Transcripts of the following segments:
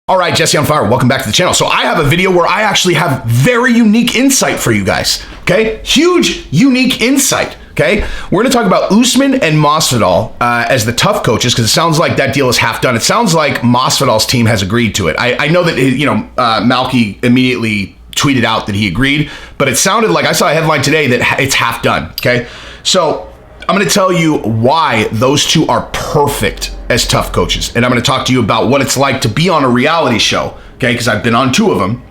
All right, Jesse on Fire, welcome back to the channel. So I have a video where I actually have very unique insight for you guys, okay? Huge, unique insight, okay? We're gonna talk about Usman and Masvidal as the TUF coaches, because it sounds like that deal is half done. It sounds like Masvidal's team has agreed to it. I know that, Malky immediately tweeted out that he agreed, but it sounded like, I saw a headline today that it's half done, okay? So I'm going to tell you why those two are perfect as TUF coaches. And I'm going to talk to you about what it's like to be on a reality show, okay? Because I've been on two of them,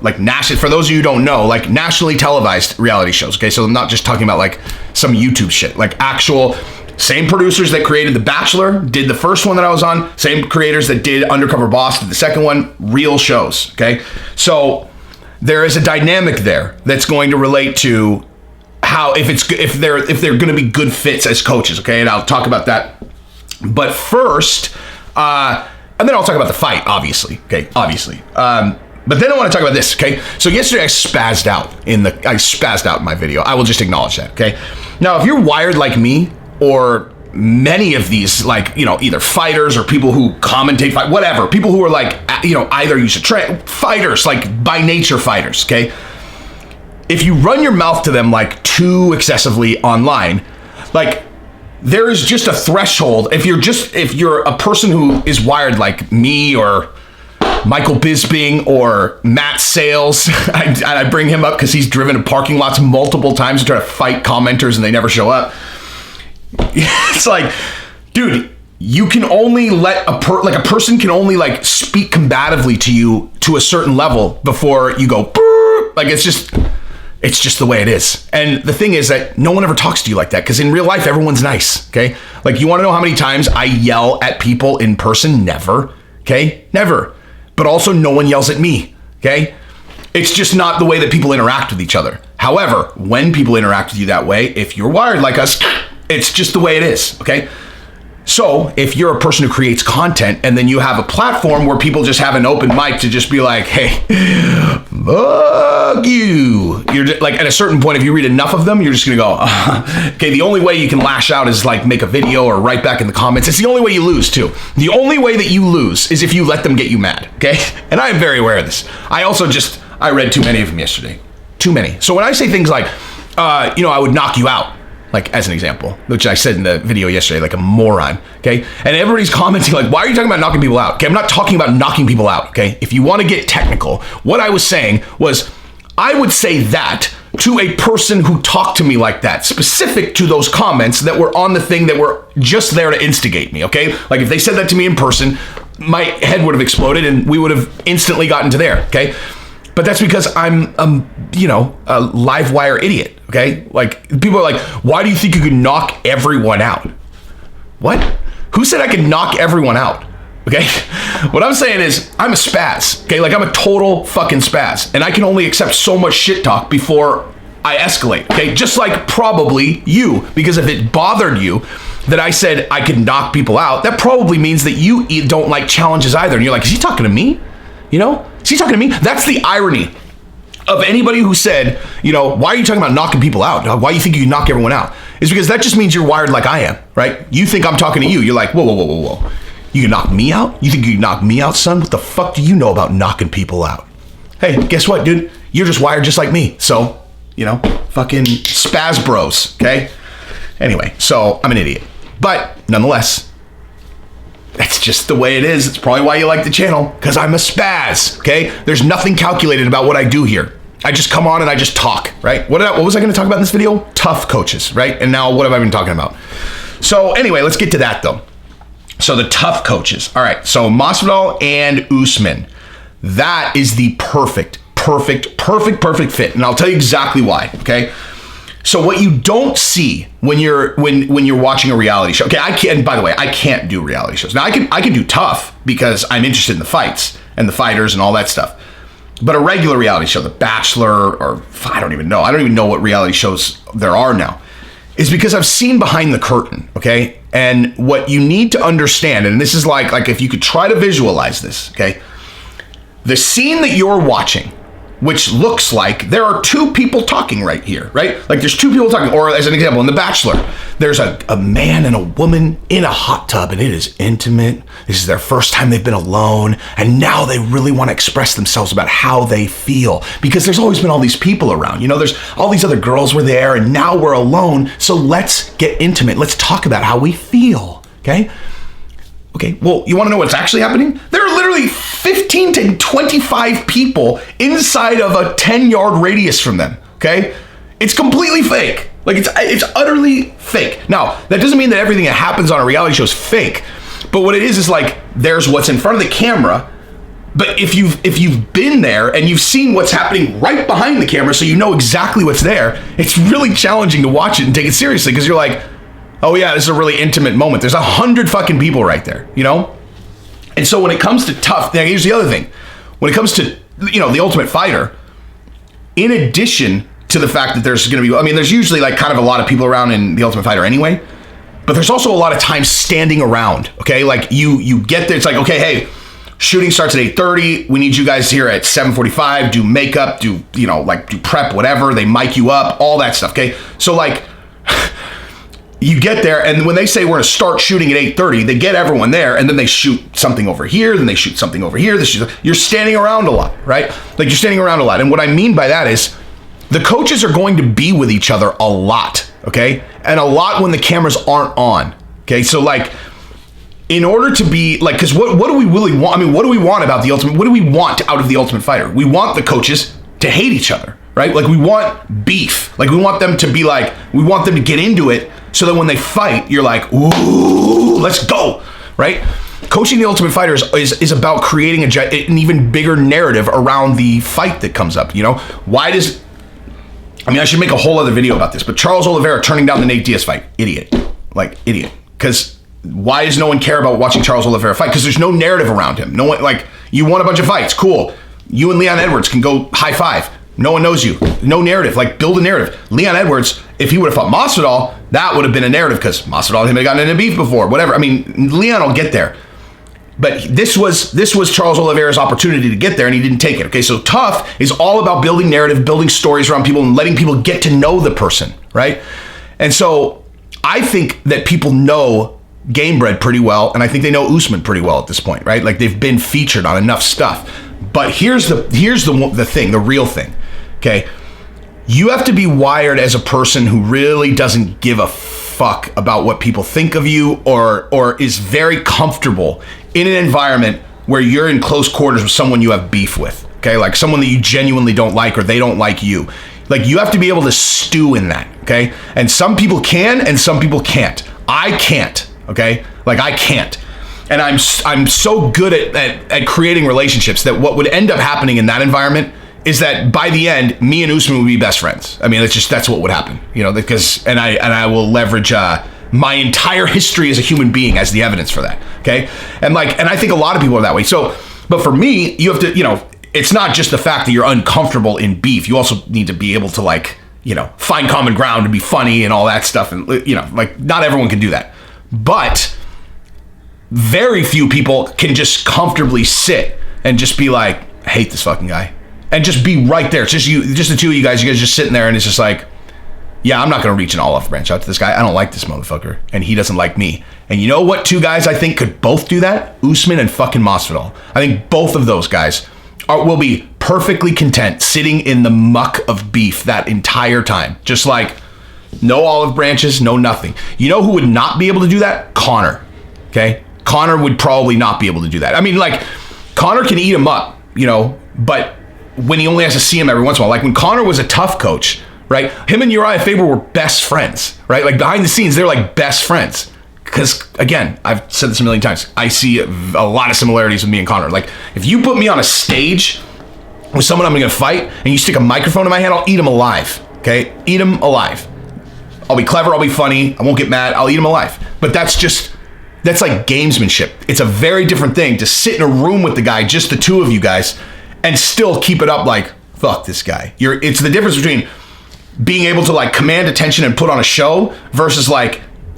like national, for those of you who don't know, like nationally televised reality shows, okay? So I'm not just talking about like some YouTube shit, like actual, same producers that created The Bachelor, did the first one that I was on, same creators that did Undercover Boss, did the second one, real shows, okay? So there is a dynamic there that's going to relate to how if they're going to be good fits as coaches, okay? And I'll talk about that. But first, and then I'll talk about the fight, obviously, okay? Obviously. But then I want to talk about this, okay? So yesterday I spazzed out in my video. I will just acknowledge that, okay? Now, if you're wired like me, or many of these, like, either fighters or people who commentate fight, whatever, people who are like, either used to train fighters, like by nature fighters, okay? If you run your mouth to them like too excessively online, like there is just a threshold. If you're a person who is wired like me or Michael Bisping or Matt Sales, I bring him up because he's driven to parking lots multiple times to try to fight commenters and they never show up. It's like, dude, you can only let a person can only like speak combatively to you to a certain level before you go, burr. Like it's just the way it is. And the thing is that no one ever talks to you like that, because in real life, everyone's nice, okay? Like, you want to know how many times I yell at people in person? Never, okay? Never. But also, no one yells at me, okay? It's just not the way that people interact with each other. However, when people interact with you that way, if you're wired like us, it's just the way it is, okay? So if you're a person who creates content and then you have a platform where people just have an open mic to just be like, hey, fuck you. You're just, like, at a certain point, if you read enough of them, you're just gonna go, okay, the only way you can lash out is like make a video or write back in the comments. It's the only way you lose too. The only way that you lose is if you let them get you mad, okay? And I am very aware of this. I read too many of them yesterday. Too many. So when I say things like, I would knock you out, like as an example, which I said in the video yesterday, like a moron, okay? And everybody's commenting like, why are you talking about knocking people out? Okay, I'm not talking about knocking people out, okay? If you want to get technical, what I was saying was, I would say that to a person who talked to me like that, specific to those comments that were on the thing that were just there to instigate me, okay? Like if they said that to me in person, my head would have exploded and we would have instantly gotten to there, okay? But that's because I'm, a live wire idiot, okay? Like, people are like, why do you think you could knock everyone out? What? Who said I could knock everyone out, okay? What I'm saying is, I'm a spaz, okay? Like, I'm a total fucking spaz. And I can only accept so much shit talk before I escalate, okay? Just like probably you, because if it bothered you that I said I could knock people out, that probably means that you don't like challenges either. And you're like, is he talking to me? Is he talking to me? That's the irony of anybody who said, why are you talking about knocking people out? Why do you think you can knock everyone out? Is because that just means you're wired like I am, right? You think I'm talking to you. You're like, whoa. You can knock me out? You think you can knock me out, son? What the fuck do you know about knocking people out? Hey, guess what, dude? You're just wired just like me. So, fucking spaz bros, okay? Anyway, so I'm an idiot. But nonetheless, that's just the way it is. It's probably why you like the channel, because I'm a spaz, okay? There's nothing calculated about what I do here. I just come on and I just talk, right? What was I going to talk about in this video? TUF coaches, right? And now what have I been talking about? So anyway, let's get to that though. So the TUF coaches. All right, so Masvidal and Usman. That is the perfect fit. And I'll tell you exactly why, okay? So what you don't see when you're watching a reality show, okay, by the way, I can't do reality shows. Now I can do TUF because I'm interested in the fights and the fighters and all that stuff. But a regular reality show, The Bachelor, or I don't even know what reality shows there are now, is because I've seen behind the curtain, okay? And what you need to understand, and this is like if you could try to visualize this, okay? The scene that you're watching which looks like there are two people talking right here, right? Like there's two people talking, or as an example, in The Bachelor, there's a man and a woman in a hot tub and it is intimate. This is their first time they've been alone. And now they really want to express themselves about how they feel because there's always been all these people around. There's all these other girls were there and now we're alone. So let's get intimate. Let's talk about how we feel, okay? Okay, well, you want to know what's actually happening? There are literally 15 to 25 people inside of a 10-yard radius from them, okay? It's completely fake. Like, it's utterly fake. Now, that doesn't mean that everything that happens on a reality show is fake, but what it is like, there's what's in front of the camera, but if you've been there and you've seen what's happening right behind the camera, so you know exactly what's there, it's really challenging to watch it and take it seriously, because you're like, oh yeah, this is a really intimate moment. There's 100 fucking people right there, And so when it comes to TUF, now here's the other thing. When it comes to, the Ultimate Fighter, in addition to the fact that there's going to be, there's usually like kind of a lot of people around in the Ultimate Fighter anyway, but there's also a lot of time standing around, okay? Like you get there, it's like, okay, hey, shooting starts at 8:30. We need you guys here at 7:45, do makeup, do prep, whatever. They mic you up, all that stuff, okay? So like, you get there, and when they say we're going to start shooting at 8:30, they get everyone there, and then they shoot something over here, then they shoot something over here. You're standing around a lot, right? Like, you're standing around a lot. And what I mean by that is the coaches are going to be with each other a lot, okay? And a lot when the cameras aren't on, okay? So, like, in order to be, like, because what do we really want? What do we want about the Ultimate? What do we want out of the Ultimate Fighter? We want the coaches to hate each other, right? Like, we want beef. Like, we want them to be like, we want them to get into it, so that when they fight, you're like, ooh, let's go, right? Coaching the Ultimate Fighter is about creating an even bigger narrative around the fight that comes up, Why does, I should make a whole other video about this, but Charles Oliveira turning down the Nate Diaz fight, idiot. Like, idiot. Because why does no one care about watching Charles Oliveira fight? Because there's no narrative around him. No one, like, you won a bunch of fights, cool. You and Leon Edwards can go high five. No one knows you. No narrative. Like, build a narrative. Leon Edwards, if he would have fought Masvidal, that would have been a narrative because Masvidal and him had gotten into beef before. Whatever. Leon will get there. But this was Charles Oliveira's opportunity to get there, and he didn't take it. Okay, so TUF is all about building narrative, building stories around people, and letting people get to know the person, right? And so I think that people know Gamebred pretty well, and I think they know Usman pretty well at this point, right? Like, they've been featured on enough stuff. But here's the thing, the real thing. Okay, you have to be wired as a person who really doesn't give a fuck about what people think of you, or is very comfortable in an environment where you're in close quarters with someone you have beef with, okay? Like someone that you genuinely don't like, or they don't like you. Like, you have to be able to stew in that, okay? And some people can, and some people can't. I can't, okay? Like, I can't. And I'm so good at creating relationships that what would end up happening in that environment is that by the end, me and Usman would be best friends. That's what would happen, because I will leverage my entire history as a human being as the evidence for that. Okay. And I think a lot of people are that way. So, but for me, you have to, it's not just the fact that you're uncomfortable in beef. You also need to be able to find common ground and be funny and all that stuff. And, not everyone can do that, but very few people can just comfortably sit and just be like, I hate this fucking guy. And just be right there. It's just the two of you guys just sitting there, and it's just like, yeah, I'm not going to reach an olive branch out to this guy. I don't like this motherfucker, and he doesn't like me. And you know what two guys I think could both do that? Usman and fucking Masvidal. I think both of those guys will be perfectly content sitting in the muck of beef that entire time. Just like, no olive branches, no nothing. You know who would not be able to do that? Conor, okay? Conor would probably not be able to do that. Conor can eat him up, but when he only has to see him every once in a while. Like, when Conor was a TUF coach, right? Him and Uriah Faber were best friends, right? Like, behind the scenes, they're like best friends. Because, again, I've said this a million times, I see a lot of similarities with me and Conor. Like, if you put me on a stage with someone I'm going to fight, and you stick a microphone in my hand, I'll eat him alive, okay? Eat him alive. I'll be clever, I'll be funny, I won't get mad, I'll eat him alive. But that's like gamesmanship. It's a very different thing to sit in a room with the guy, just the two of you guys, and still keep it up like, fuck this guy. It's the difference between being able to command attention and put on a show versus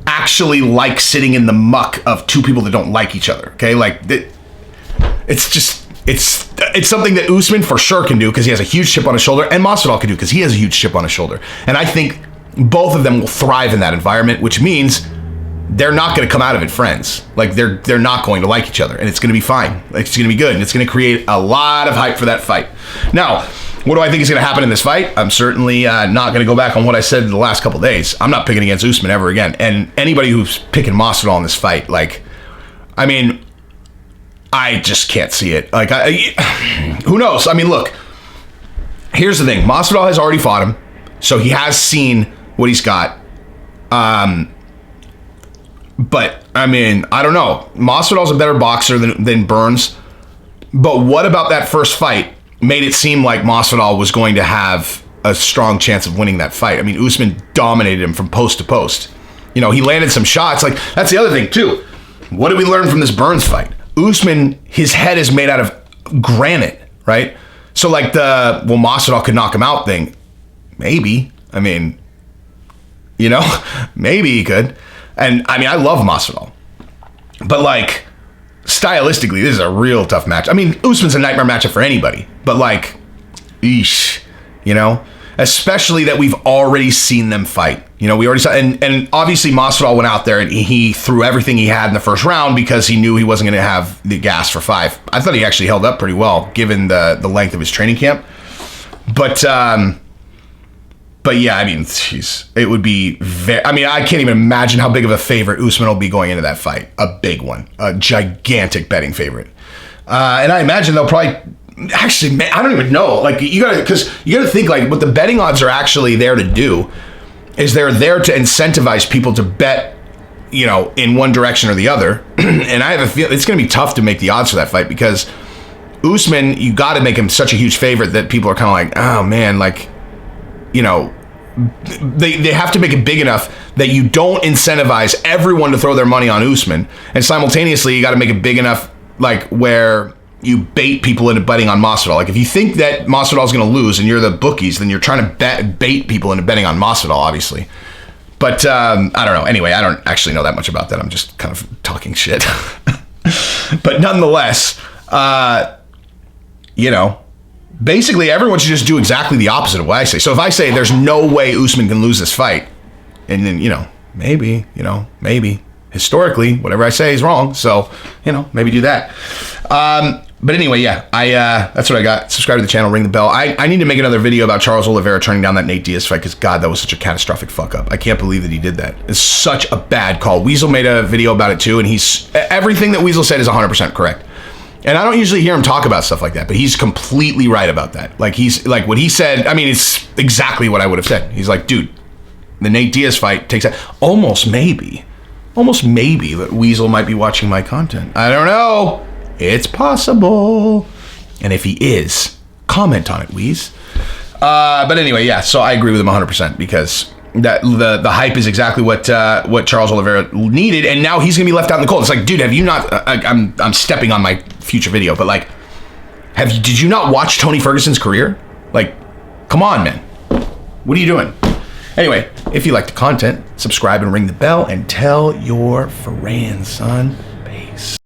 actually sitting in the muck of two people that don't like each other. Okay. It's just, it's something that Usman for sure can do because he has a huge chip on his shoulder, and Masvidal can do because he has a huge chip on his shoulder. And I think both of them will thrive in that environment, which means they're not going to come out of it friends. Like they're not going to like each other, and it's going to be fine. It's going to be good, and it's going to create a lot of hype for that fight. Now, what do I think is going to happen in this fight? I'm certainly not going to go back on what I said in the last couple days. I'm not picking against Usman ever again. And anybody who's picking Masvidal in this fight, like, I mean, I just can't see it. Like, who knows? I mean, look, here's the thing. Masvidal has already fought him, so he has seen what he's got. But, I mean, I don't know. Masvidal's a better boxer than Burns. But what about that first fight made it seem like Masvidal was going to have a strong chance of winning that fight? I mean, Usman dominated him from post to post. You know, he landed some shots. Like, that's the other thing, too. What did we learn from this Burns fight? Usman, his head is made out of granite, right? So, like, Masvidal could knock him out thing, maybe. I mean, you know, maybe he could. And, I mean, I love Masvidal. But, like, stylistically, this is a real tough match. I mean, Usman's a nightmare matchup for anybody. But, like, eesh, you know? Especially that we've already seen them fight. You know, we already saw, and obviously Masvidal went out there and he threw everything he had in the first round because he knew he wasn't going to have the gas for 5. I thought he actually held up pretty well given the length of his training camp. But yeah, I mean, geez, it would be very, I mean, I can't even imagine how big of a favorite Usman will be going into that fight. A big one, a gigantic betting favorite. And I imagine they'll probably, actually, man, I don't even know. Like, you gotta think, like, what the betting odds are actually there to do is they're there to incentivize people to bet, you know, in one direction or the other. And I have a feel it's going to be tough to make the odds for that fight because Usman, you got to make him such a huge favorite that people are kind of like, oh man, like, you know, they have to make it big enough that you don't incentivize everyone to throw their money on Usman, and simultaneously you got to make it big enough, like, where you bait people into betting on Masvidal. Like, if you think that Masvidal is going to lose and you're the bookies, then you're trying to bait people into betting on Masvidal, obviously. But I don't know. Anyway, I don't actually know that much about that. I'm just kind of talking shit. But nonetheless, you know, basically everyone should just do exactly the opposite of what I say. So if I say there's no way Usman can lose this fight, and then, you know, maybe, historically, whatever I say is wrong. So, you know, maybe do that. But anyway, yeah, that's what I got. Subscribe to the channel, ring the bell. I need to make another video about Charles Oliveira turning down that Nate Diaz fight because, God, that was such a catastrophic fuck up. I can't believe that he did that. It's such a bad call. Weasel made a video about it too, and everything that Weasel said is 100% correct. And I don't usually hear him talk about stuff like that, but he's completely right about that. Like, he's like what he said. I mean, it's exactly what I would have said. He's like, dude, the Nate Diaz fight takes that. Almost maybe that Weasel might be watching my content. I don't know. It's possible. And if he is, comment on it, Weez. But anyway, yeah, so I agree with him 100% because that the hype is exactly what Charles Oliveira needed, and now he's gonna be left out in the cold. It's like, dude, have you not? I'm stepping on my future video, but like, did you not watch Tony Ferguson's career? Like, come on, man, what are you doing? Anyway, if you like the content, subscribe and ring the bell and tell your friends, son. Peace.